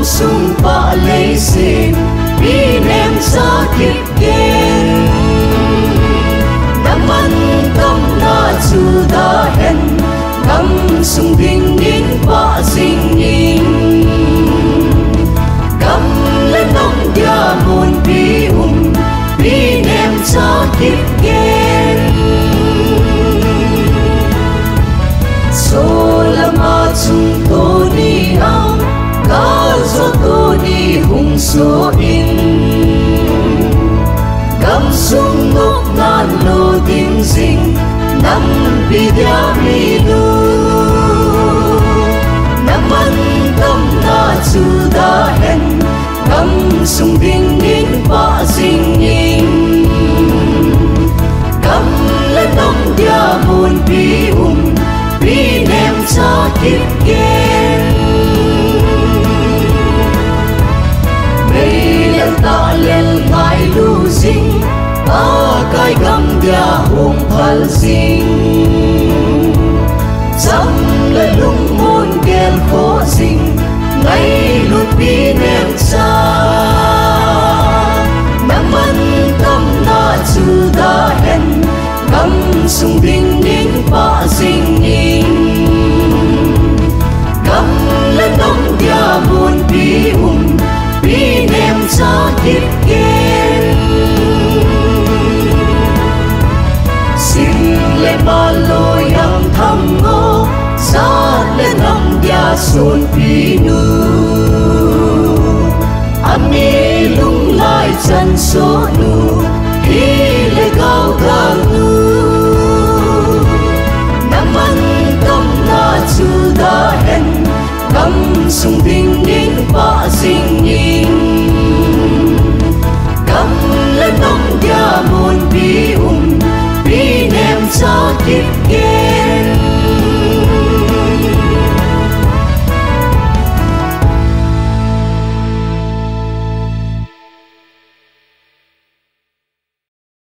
sung pa lấy xin bi nem sa kip gen naman kam na chu da hen kam sung ding in pa sing in kam le nong dia mon bi nem sa kip gen so lama chung to ni ang ka zo to ni hung so in kam sung ngok nan lo ding sing nam bi dia mi lu naman kam na chu da hen kam sung ding in pa sing in kam le nong dia mon bi nem sa kip gen mây lên ta lên ngài lu dinh ta cái gam dia hùng phal dinh chăm lên lung môn gel khó dinh ngay lụt bi nem sa naman kam na chu da hen kam sung ding in pa sing in kam le nong dia mon bi nem sa kip gen sing le ba lo yang tham ngô sa le nam dia son pi nu ami lung lai chan so nu hi le gao gang nu naman kam na chu da hen kam sung ding in pa sing in kam le nong dia mon bi nem sa kip